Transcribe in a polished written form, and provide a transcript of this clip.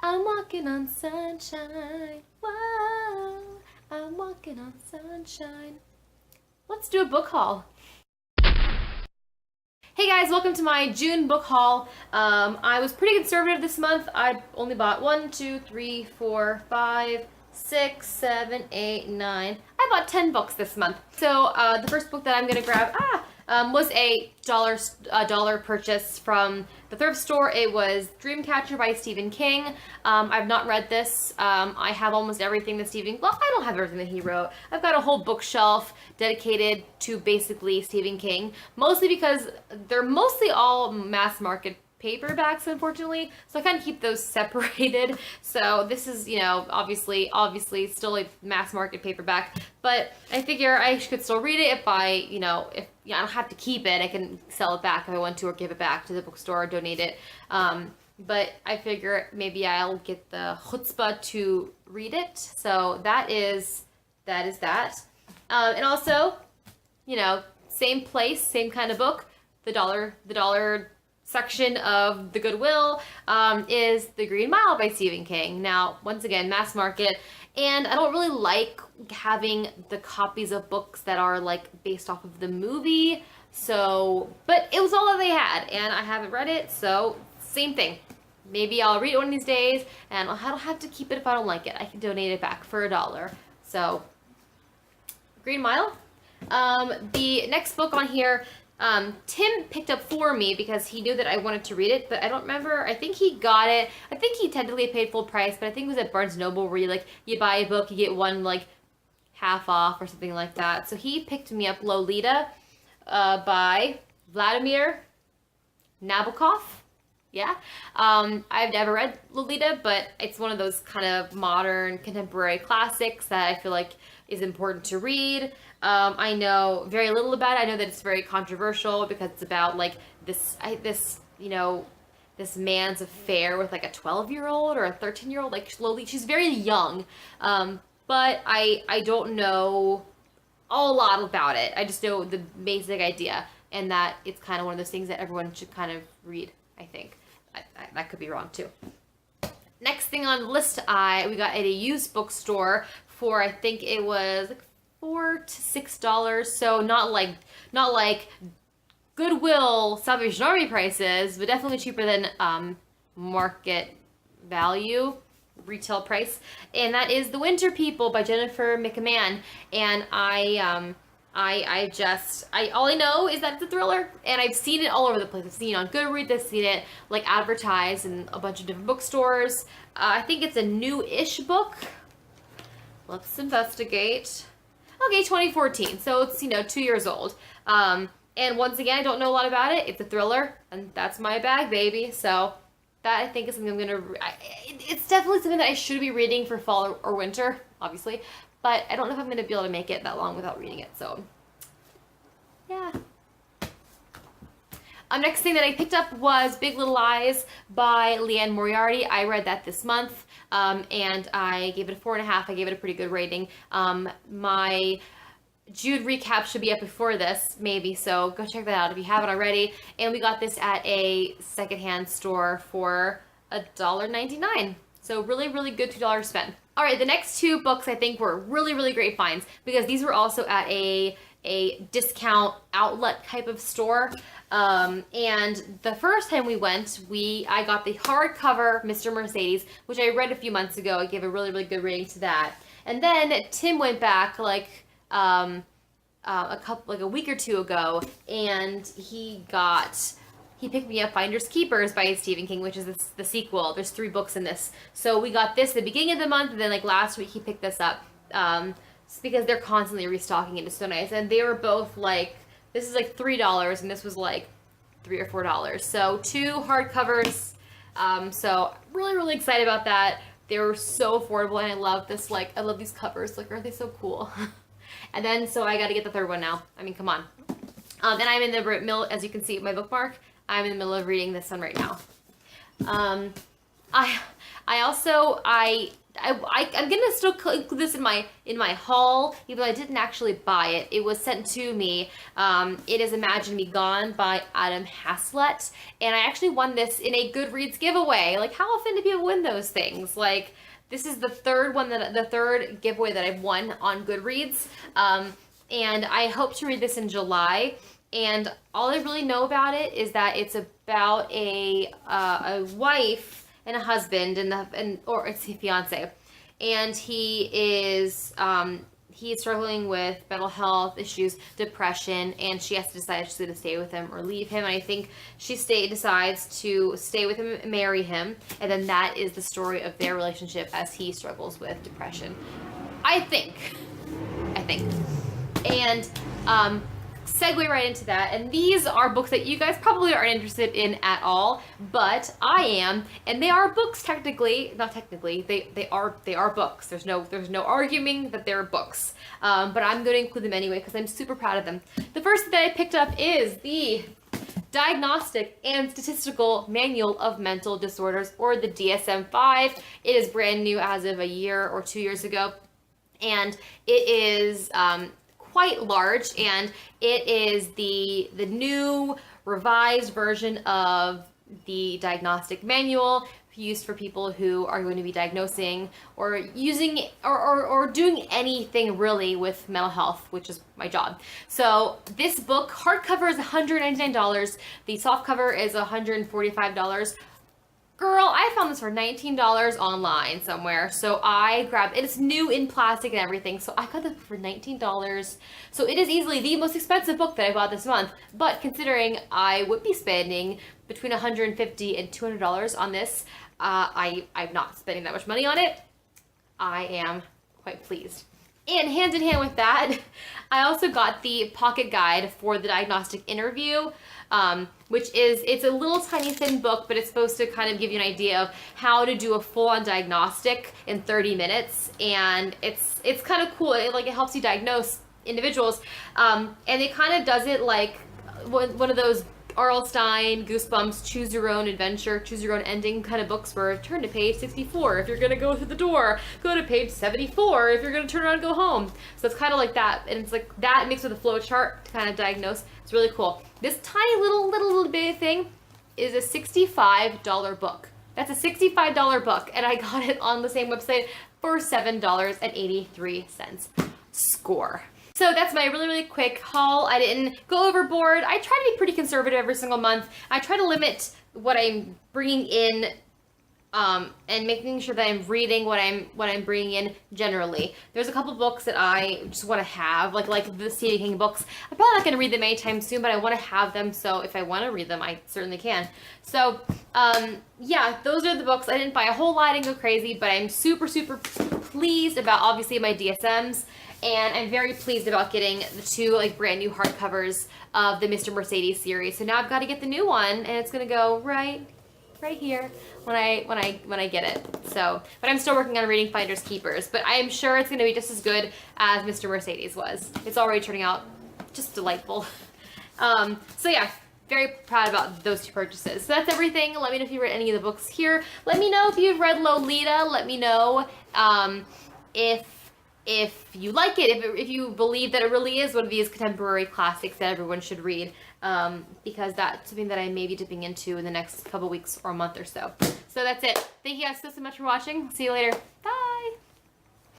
I'm walking on sunshine. Whoa, I'm walking on sunshine. Let's do a book haul. Hey guys, welcome to my June book haul. I was pretty conservative this month. I only bought 1, 2, 3, 4, 5, 6, 7, 8, 9. I bought 10 books this month. So the first book that I'm gonna grab was a dollar purchase from the thrift store. It was Dreamcatcher by Stephen King. I've not read this. I have almost everything that well, I don't have everything that he wrote. I've got a whole bookshelf dedicated to basically Stephen King, mostly because they're mostly all mass market paperbacks, unfortunately, so I kind of keep those separated. So this is, you know, obviously still a mass market paperback, but I figure I could still read it if I don't have to keep it. I can sell it back if I want to, or give it back to the bookstore, or donate it. But I figure maybe I'll get the chutzpah to read it. So that is that. And also, you know, same place, same kind of book. The dollar section of the Goodwill is The Green Mile by Stephen King. Now, once again, mass market, and I don't really like having the copies of books that are like based off of the movie. So, but it was all that they had, and I haven't read it, so same thing. Maybe I'll read it one of these days, and I don't have to keep it if I don't like it. I can donate it back for $1. So, Green Mile. The next book on here, Tim picked up for me because he knew that I wanted to read it, but I don't remember. I think he got it. I think he technically paid full price, but I think it was at Barnes & Noble where you buy a book, you get one like half off or something like that. So he picked me up Lolita by Vladimir Nabokov. Yeah. I've never read Lolita, but it's one of those kind of modern contemporary classics that I feel like is important to read. I know very little about it. I know that it's very controversial because it's about like this man's affair with like a 12-year-old or a 13-year-old. Like Lolita, she's very young. But I don't know a lot about it. I just know the basic idea, and that it's kind of one of those things that everyone should kind of read, I think. That could be wrong too. Next thing on the list, we got at a used bookstore for, I think it was like $4 to $6. So not like Goodwill Salvation Army prices, but definitely cheaper than market value, retail price. And that is The Winter People by Jennifer McMahon. And all I know is that it's a thriller, and I've seen it all over the place. I've seen it on Goodreads, I've seen it like advertised in a bunch of different bookstores. I think it's a new-ish book. Let's investigate. Okay, 2014, so it's, 2 years old. And once again, I don't know a lot about it. It's a thriller, and that's my bag, baby. So that, I think, is something I'm gonna. It's definitely something that I should be reading for fall or winter, obviously. But I don't know if I'm going to be able to make it that long without reading it, so yeah. Next thing that I picked up was Big Little Lies by Leanne Moriarty. I read that this month, and I gave it a 4.5. I gave it a pretty good rating. My Jude recap should be up before this, maybe, so go check that out if you haven't already. And we got this at a secondhand store for $1.99. So really, really good $2 spend. All right, the next two books I think were really, really great finds because these were also at a discount outlet type of store. And the first time we went, I got the hardcover Mr. Mercedes, which I read a few months ago. I gave a really, really good rating to that. And then Tim went back like a week or two ago, and he picked me up Finders Keepers by Stephen King, which is the sequel. There's 3 books in this. So we got this at the beginning of the month, and then like last week he picked this up. Because they're constantly restocking it. It's so nice. And they were both like, this is like $3, and this was like $3 or $4. So 2 hardcovers. So really, really excited about that. They were so affordable, and I love this. Like, I love these covers. Like, aren't they so cool? And then, so I got to get the third one now. I mean, come on. And I'm in the middle, as you can see, my bookmark. I'm in the middle of reading this one right now. I also, I'm gonna still include this in my haul, even though I didn't actually buy it. It was sent to me. It is Imagine Me Gone by Adam Haslett, and I actually won this in a Goodreads giveaway. Like, how often do people win those things? Like, this is the third giveaway that I've won on Goodreads, and I hope to read this in July. And all I really know about it is that it's about a wife and a husband or it's a fiance, and he is struggling with mental health issues, depression, and she has to decide if she's going to stay with him or leave him. And I think she decides to stay with him and marry him, and then that is the story of their relationship as he struggles with depression. I think. And segue right into that, and these are books that you guys probably aren't interested in at all, but I am, and they are books technically. Not technically, they are books. There's no arguing that they're books, but I'm going to include them anyway because I'm super proud of them. The first that I picked up is the Diagnostic and Statistical Manual of Mental Disorders, or the DSM-5. It is brand new as of a year or 2 years ago, and it is quite large, and it is the new revised version of the Diagnostic Manual used for people who are going to be diagnosing or using or doing anything really with mental health, which is my job. So this book, hardcover is $199. The softcover is $145. Girl, I found this for $19 online somewhere, so I grabbed it. It's new in plastic and everything, so I got this for $19. So it is easily the most expensive book that I bought this month, but considering I would be spending between $150 and $200 on this, I'm not spending that much money on it. I am quite pleased. And hand in hand with that, I also got the pocket guide for the diagnostic interview, which it's a little tiny thin book, but it's supposed to kind of give you an idea of how to do a full-on diagnostic in 30 minutes. And it's kind of cool. It helps you diagnose individuals. And it kind of does it like one of those R.L. Stein, Goosebumps, choose your own adventure, choose your own ending kind of books where turn to page 64 if you're going to go through the door, go to page 74 if you're going to turn around and go home. So it's kind of like that, and it's like that mixed with a flow chart to kind of diagnose. It's really cool. This tiny little bit thing is a $65 book. That's a $65 book, and I got it on the same website for $7.83. Score. So that's my really quick haul. I didn't go overboard. I try to be pretty conservative every single month. I try to limit what I'm bringing in, and making sure that I'm reading what I'm bringing in generally. There's a couple books that I just want to have, like the Stephen King books. I'm probably not going to read them anytime soon, but I want to have them, so if I want to read them, I certainly can. So, yeah, those are the books. I didn't buy a whole lot, I didn't go crazy, but I'm super pleased about, obviously, my DSMs. And I'm very pleased about getting the two brand new hardcovers of the Mr. Mercedes series. So now I've got to get the new one, and it's gonna go right here when I get it. So, but I'm still working on reading Finders Keepers. But I am sure it's gonna be just as good as Mr. Mercedes was. It's already turning out just delightful. So yeah. Very proud about those two purchases. So that's everything. Let me know if you read any of the books here. Let me know if you've read Lolita. Let me know if you like it, if you believe that it really is one of these contemporary classics that everyone should read, because that's something that I may be dipping into in the next couple weeks or a month or so. So that's it. Thank you guys so much for watching. See you later. Bye!